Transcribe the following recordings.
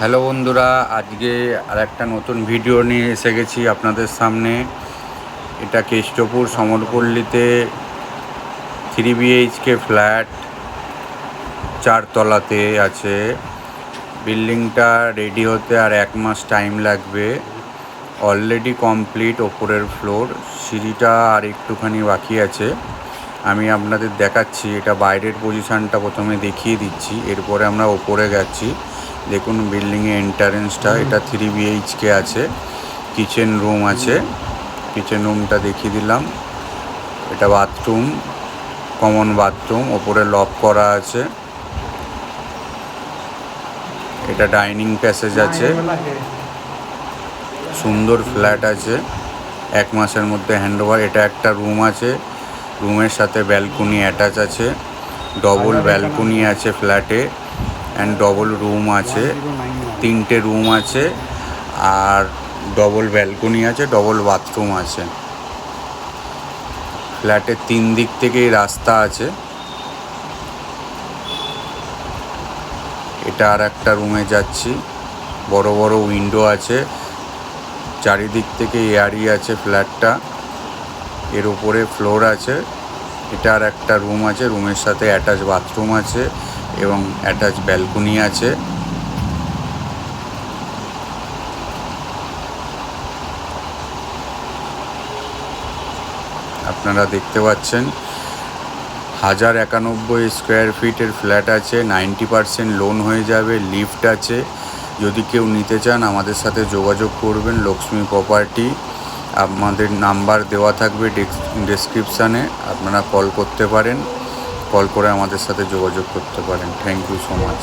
Hello বন্ধুরা, আজকে আরেকটা নতুন ভিডিও নিয়ে এসে গেছি আপনাদের সামনে। এটা কেষ্টপুর সমরপল্লীতে 3 BHK ফ্ল্যাট, 4 তলাতে আছে। বিল্ডিংটা রেডি হতে আর 1 মাস টাইম লাগবে। অলরেডি কমপ্লিট ওপরের ফ্লোর, সিঁড়িটা আর একটুখানি বাকি আছে। আমি আপনাদের দেখাচ্ছি, এটা বাইরের পজিশানটা প্রথমে দেখিয়ে দিচ্ছি, এরপরে আমরা ওপরে যাচ্ছি। দেখুন বিল্ডিংয়ে এন্টারেন্সটা, এটা 3 BHK আছে, কিচেন রুম আছে। কিচেন রুমটা দেখিয়ে দিলাম। এটা বাথরুম, কমন বাথরুম, ওপরে লক করা আছে। এটা ডাইনিং প্যাসেজ আছে, সুন্দর ফ্ল্যাট আছে, 1 মাসের মধ্যে হ্যান্ডওভার। এটা একটা রুম আছে, রুমের সাথে ব্যালকনি অ্যাটাচ আছে, ডবল ব্যালকনি আছে ফ্ল্যাটে, অ্যান্ড ডবল রুম আছে, 3টে রুম আছে, আর ডবল ব্যালকনি আছে, ডবল বাথরুম আছে। ফ্ল্যাটের 3 দিক থেকেই রাস্তা আছে। এটা আর একটা রুমে যাচ্ছি, বড় বড় উইন্ডো আছে, চারিদিক থেকে এয়ারি আছে ফ্ল্যাটটা। এর উপরে ফ্লোর আছে। এটা আর একটা রুম আছে, রুমের সাথে অ্যাটাচ বাথরুম আছে এবং অ্যাটাচ ব্যালকনি আছে। আপনারা দেখতে পাচ্ছেন 1091 স্কোয়ার ফিটের ফ্ল্যাট আছে, 90% লোন হয়ে যাবে, লিফট আছে। যদি কেউ নিতে চান আমাদের সাথে যোগাযোগ করবেন, লক্ষ্মী প্রপার্টি। আমাদের নাম্বার দেওয়া থাকবে ডেসক্রিপশানে, আপনারা কল করতে পারেন, কল করে আমাদের সাথে যোগাযোগ করতে পারেন। Thank you so much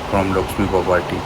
from Lakshmi property.